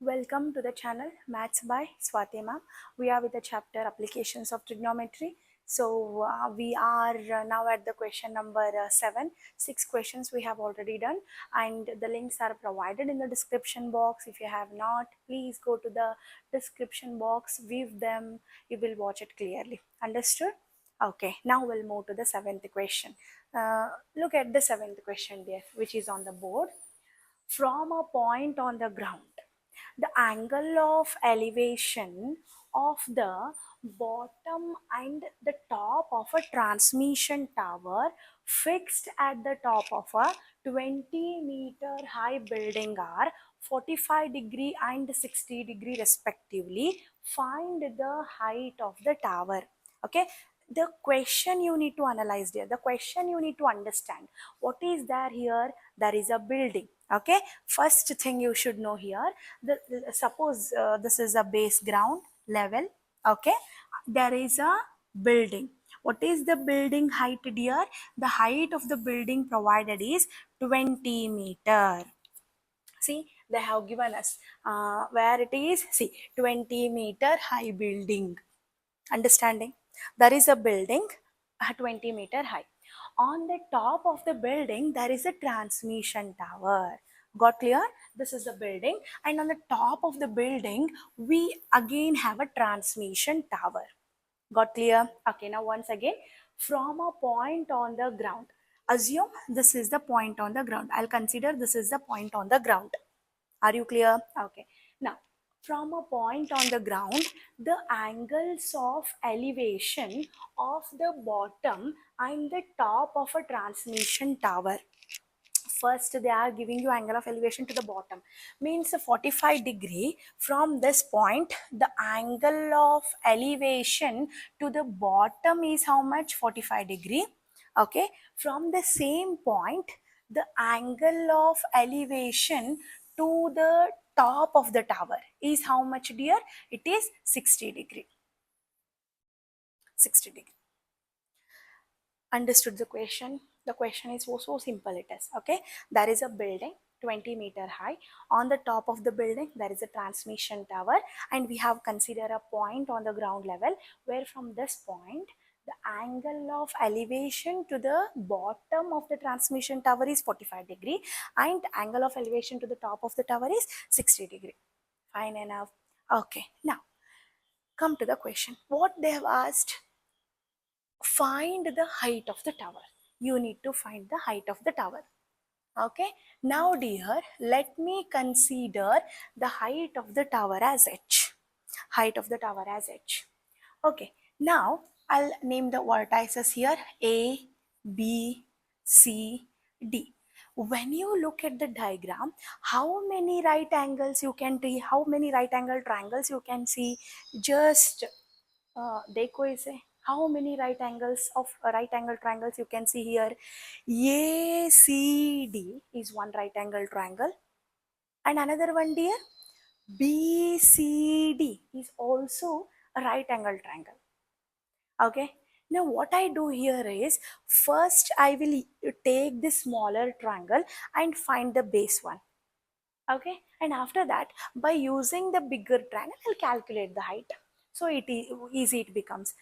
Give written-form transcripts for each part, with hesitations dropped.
Welcome to the channel Maths by Swati ma'am. We are with the chapter Applications of Trigonometry. So we are now at the question number 7. 6 questions we have already done, and the links are provided in the description box. If you have not, please go to the description box, view them, you will watch it clearly. Understood? Okay, now we'll move to the 7th question. Look at the 7th question there, which is on the board. From a point on the ground, the angle of elevation of the bottom and the top of a transmission tower fixed at the top of a 20-meter high building are 45-degree and 60-degree respectively. Find the height of the tower. Okay, the question you need to analyze there, the question you need to understand, what is there here? There is a building. Okay, first thing you should know here, suppose this is a base ground level. Okay, there is a building. What is the building height, dear? The height of the building provided is 20 meter. See, they have given us where it is. See, 20-meter high building. Understanding? There is a building 20-meter high. On the top of the building, there is a transmission tower. Got clear? This is the building, and on the top of the building, we again have a transmission tower. Got clear? Okay, now once again, from a point on the ground, assume this is the point on the ground. I'll consider this is the point on the ground. Are you clear? Okay. Now, from a point on the ground, the angles of elevation of the bottom and the top of a transmission tower. First, they are giving you angle of elevation to the bottom, means 45-degree. From this point, the angle of elevation to the bottom is how much? 45-degree. Okay, from the same point, the angle of elevation to the top of the tower is how much, dear? It is 60-degree. 60-degree. Understood the question? The question is so simple it is. Okay, there is a building 20-meter high. On the top of the building there is a transmission tower, and we have considered a point on the ground level where from this point the angle of elevation to the bottom of the transmission tower is 45-degree, and angle of elevation to the top of the tower is 60-degree. Fine enough. Okay, now come to the question. What they have asked: find the height of the tower. You need to find the height of the tower. Okay, now dear, let me consider the height of the tower as h. Height of the tower as h. Okay, now I'll name the vertices here: A, B, C, D. When you look at the diagram, how many right angles you can see? How many right angle triangles you can see? Just देखो इसे. How many right angles of right angle triangles you can see here? ACD is one right angle triangle, and another one, dear, BCD is also a right angle triangle. Okay, now what I do here is, first I will take the smaller triangle and find the base one. Okay, and after that, by using the bigger triangle, I'll calculate the height. So it is easy, it becomes.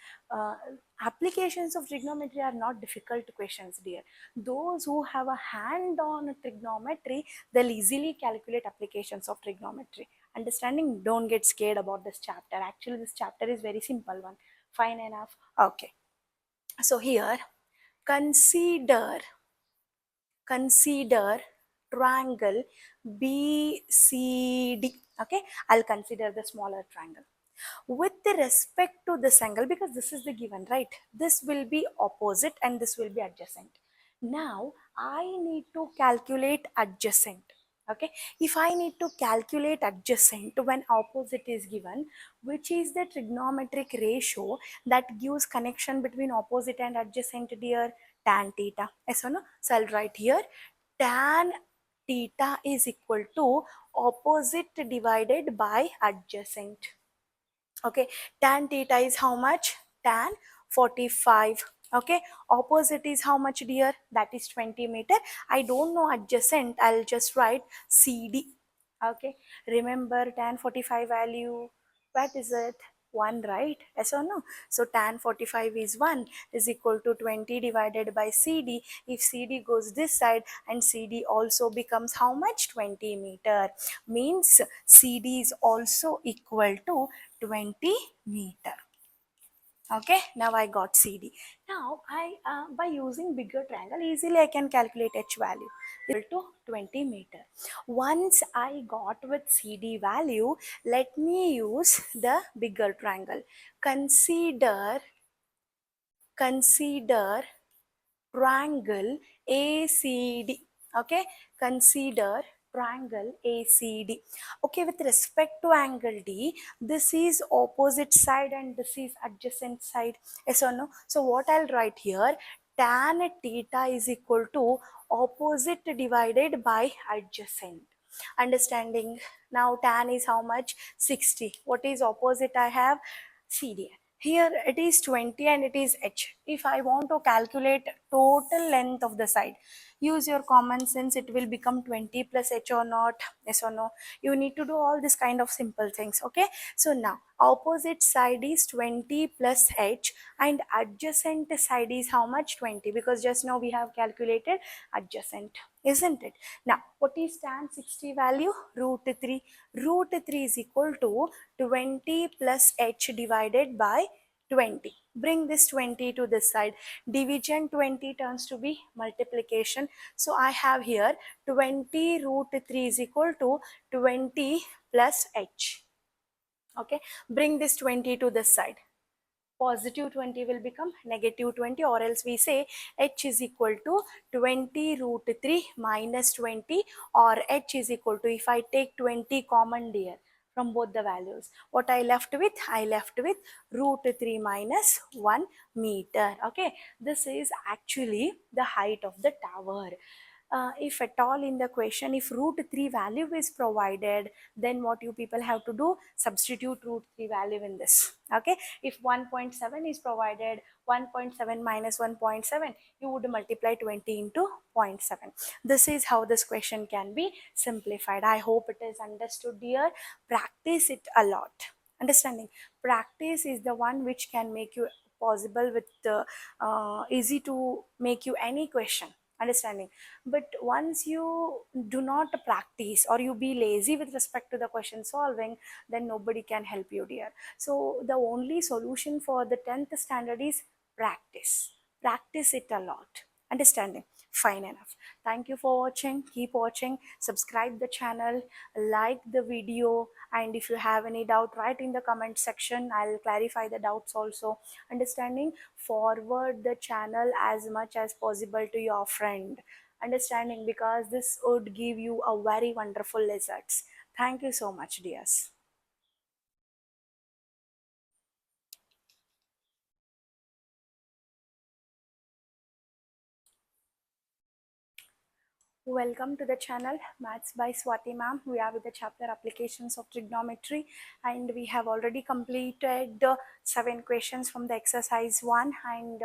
Applications of trigonometry are not difficult questions, dear. Those who have a hand on trigonometry, they'll easily calculate applications of trigonometry. Understanding? Don't get scared about this chapter. Actually, this chapter is very simple one. Fine enough. Okay, so here, consider triangle BCD. Okay, I'll consider the smaller triangle. With the respect to this angle, because this is the given, right? This will be opposite and this will be adjacent. Now I need to calculate adjacent. Okay, if I need to calculate adjacent when opposite is given, which is the trigonometric ratio that gives connection between opposite and adjacent, dear? Tan theta. Yes or no? So I'll write here, tan theta is equal to opposite divided by adjacent. Okay, tan theta is how much? Tan 45. Okay, opposite is how much, dear? That is 20 meter. I don't know adjacent, I'll just write CD. Okay, remember tan 45 value, what is it? 1, right? Yes or no? So tan 45 is 1 is equal to 20 divided by CD. If CD goes this side and CD also becomes how much? 20 meter. Means CD is also equal to 20 meter. Okay, now I got CD. Now I by using bigger triangle easily I can calculate H value equal to 20 meter. Once I got with CD value, let me use the bigger triangle. Consider triangle ACD. Okay, consider triangle ACD. Okay, with respect to angle D, this is opposite side and this is adjacent side. Yes or no? So what I'll write here, tan theta is equal to opposite divided by adjacent. Understanding? Now tan is how much? 60. What is opposite I have? CD. Here it is 20 and it is H. If I want to calculate total length of the side, use your common sense, it will become 20 plus H or not, yes or no. You need to do all this kind of simple things. Okay, so now opposite side is 20 plus H and adjacent side is how much? 20, because just now we have calculated adjacent, isn't it? Now what is tan 60 value? Root 3. Root 3 is equal to 20 plus H divided by 20. Bring this 20 to this side. Division 20 turns to be multiplication. So I have here 20 root 3 is equal to 20 plus H. Okay, bring this 20 to this side. Positive 20 will become negative 20, or else we say H is equal to 20 root 3 minus 20, or H is equal to, if I take 20 common here from both the values, what I left with? I left with root 3 minus 1 meter. Okay, this is actually the height of the tower. If at all in the question, if root 3 value is provided, then what you people have to do? Substitute root 3 value in this. Okay, if 1.7 is provided, 1.7 minus 1.7, you would multiply 20 into 0.7. This is how this question can be simplified. I hope it is understood here. Practice it a lot. Understanding? Practice is the one which can make you possible with easy to make you any question. Understanding? But once you do not practice or you be lazy with respect to the question solving, then nobody can help you, dear. So the only solution for the 10th standard is practice. Practice it a lot. Understanding? Fine enough. Thank you for watching. Keep watching. Subscribe the channel, like the video, and if you have any doubt, write in the comment section. I'll clarify the doubts also. Understanding? Forward the channel as much as possible to your friend. Understanding? Because this would give you a very wonderful results. Thank you so much, dears. Welcome to the channel Maths by Swati ma'am. We are with the chapter Applications of Trigonometry, and we have already completed 7 questions from the exercise 1, and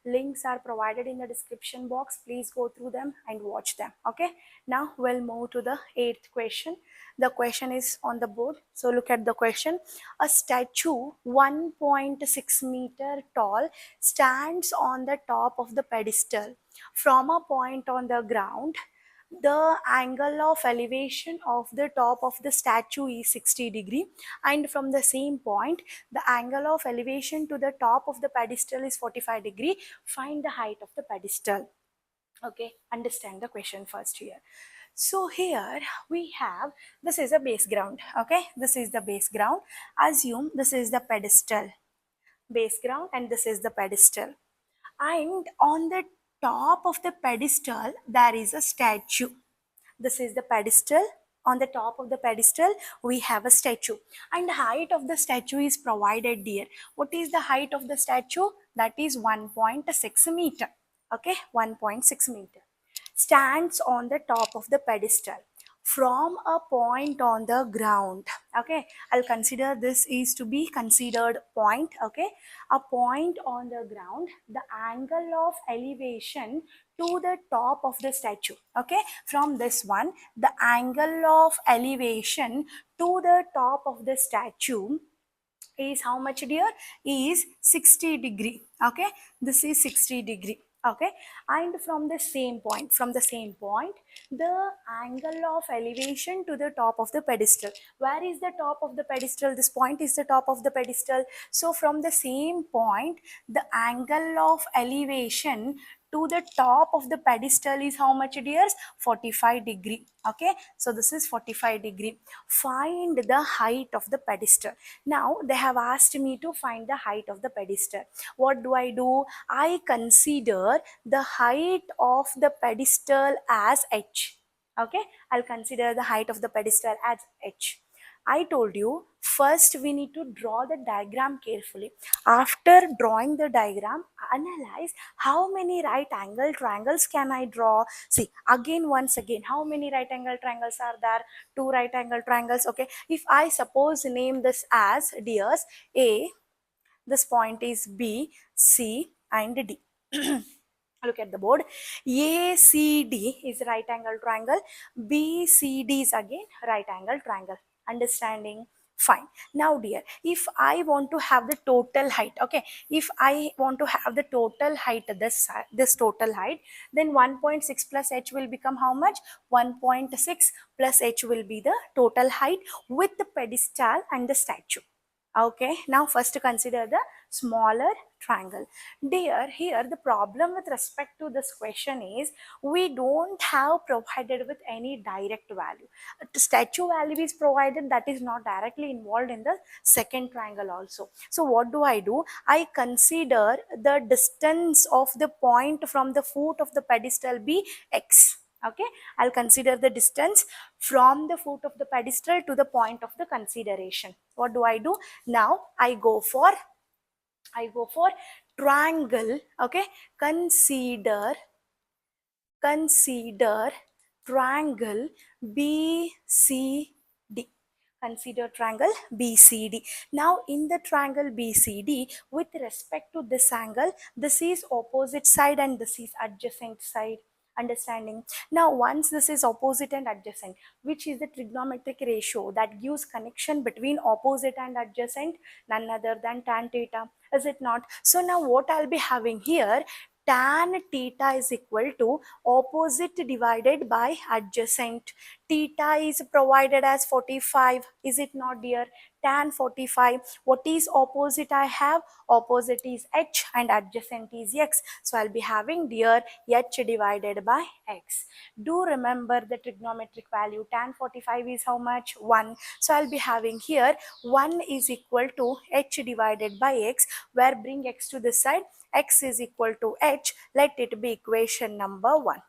links are provided in the description box. Please go through them and watch them. Okay, now we'll move to the 8th question. The question is on the board, so look at the question. A statue 1.6 meter tall stands on the top of the pedestal. From a point on the ground, the angle of elevation of the top of the statue is 60 degree, and from the same point the angle of elevation to the top of the pedestal is 45 degree. Find the height of the pedestal. Okay, understand the question first here. So here we have, this is a base ground. Okay, this is the base ground. Assume this is the pedestal, base ground, and this is the pedestal, and on the top of the pedestal there is a statue. This is the pedestal. On the top of the pedestal we have a statue, and height of the statue is provided here. What is the height of the statue? That is 1.6 meter. Okay, 1.6 meter. Stands on the top of the pedestal from a point on the ground. Okay, I'll consider this is to be considered point. Okay, a point on the ground, the angle of elevation to the top of the statue. Okay, from this one, the angle of elevation to the top of the statue is how much, dear? Is 60 degree. Okay, this is 60 degree. Okay, and from the same point, the angle of elevation to the top of the pedestal. Where is the top of the pedestal? This point is the top of the pedestal. So from the same point, the angle of elevation to the top of the pedestal is how much, dears? 45 degree. Okay, so this is 45 degree. Find the height of the pedestal. Now they have asked me to find the height of the pedestal. What do? I consider the height of the pedestal as h. Okay, I'll consider the height of the pedestal as h. I told you first we need to draw the diagram carefully. After drawing the diagram, analyze how many right angle triangles can I draw. See, once again, how many right angle triangles are there? Two right angle triangles. Okay, if I suppose name this as, dears, A, this point is B, C and D. Look at the board. ACD is right angle triangle. BCD is again right angle triangle. Understanding? Fine. Now dear, if I want to have the total height, okay, if I want to have the total height, this total height, then 1.6 plus h will become how much? 1.6 plus h will be the total height with the pedestal and the statue. Okay, now first consider the smaller triangle. Dear, here the problem with respect to this question is we don't have provided with any direct value. The statue value is provided, that is not directly involved in the second triangle also. So what do? I consider the distance of the point from the foot of the pedestal be x. Okay, I'll consider the distance from the foot of the pedestal to the point of the consideration. What do? Now I go for triangle. Okay, consider triangle BCD. Consider triangle BCD. Now in the triangle BCD, with respect to this angle, this is opposite side and this is adjacent side. Understanding? Now once this is opposite and adjacent, which is the trigonometric ratio that gives connection between opposite and adjacent? None other than tan theta. Is it not? So now what I'll be having here, tan theta is equal to opposite divided by adjacent. Theta is provided as 45. Is it not, dear? Tan 45. What is opposite? I have opposite is h and adjacent is x. So I'll be having, dear, h divided by x. Do remember the trigonometric value. Tan 45 is how much? 1. So I'll be having here 1 is equal to h divided by x, where bring x to this side, x is equal to h. Let it be equation number 1.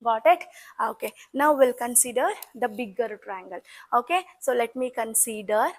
Got it? Okay, now we'll consider the bigger triangle. Okay, so let me consider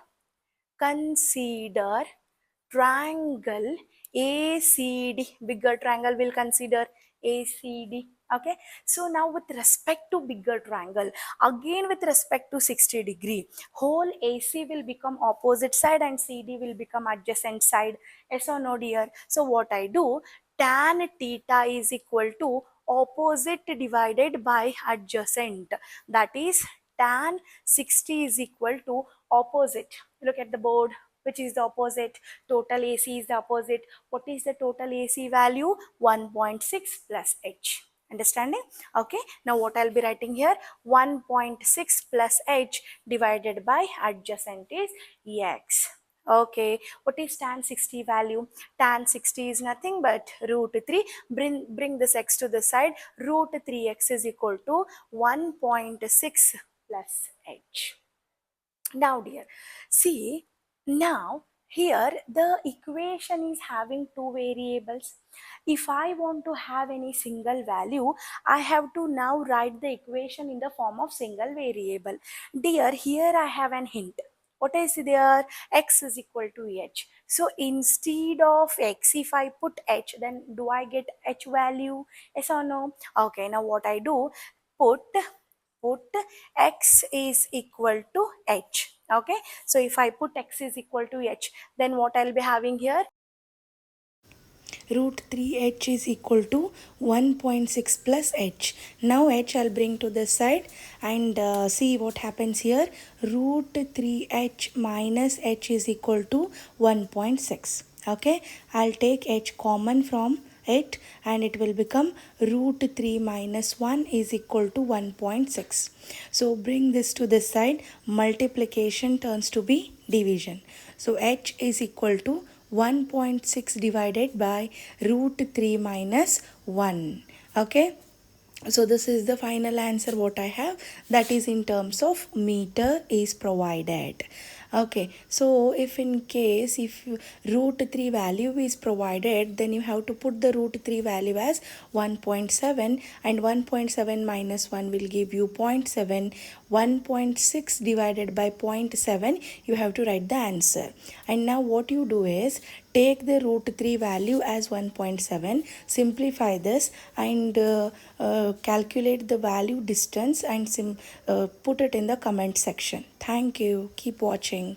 triangle ACD. Bigger triangle will consider ACD. Okay, so now with respect to bigger triangle, again with respect to 60 degree, whole AC will become opposite side and CD will become adjacent side. Yes or no, dear? So what I do, tan theta is equal to opposite divided by adjacent. That is tan 60 is equal to opposite. Look at the board. Which is the opposite? Total AC is the opposite. What is the total AC value? 1.6 plus h. Understanding? Okay, now what I'll be writing here, 1.6 plus h divided by adjacent is x. Okay, what is tan 60 value? Tan 60 is nothing but root 3. Bring this x to the side. Root 3x is equal to 1.6 plus h. Now dear, see, now here the equation is having two variables. If I want to have any single value, I have to now write the equation in the form of single variable. Dear, here I have an hint. What is there? X is equal to h. So instead of x, if I put h, then do I get h value? Yes or no? Okay, now what I do, put x is equal to h. Okay, so if I put x is equal to h, then what I'll be having here, root 3h is equal to 1.6 plus h. Now h I'll bring to this side and see what happens here. Root 3h minus h is equal to 1.6. Okay, I'll take h common from it and it will become root 3 minus 1 is equal to 1.6. So bring this to this side, multiplication turns to be division. So h is equal to 1.6 divided by root 3 minus 1. Okay, so this is the final answer what I have, that is in terms of meter is provided. Okay, so if in case if root 3 value is provided, then you have to put the root 3 value as 1.7 and 1.7 minus 1 will give you 0.7. 1.6 divided by 0.7, you have to write the answer. And now what you do is take the root 3 value as 1.7, simplify this and calculate the value distance and put it in the comment section. Thank you. Keep watching.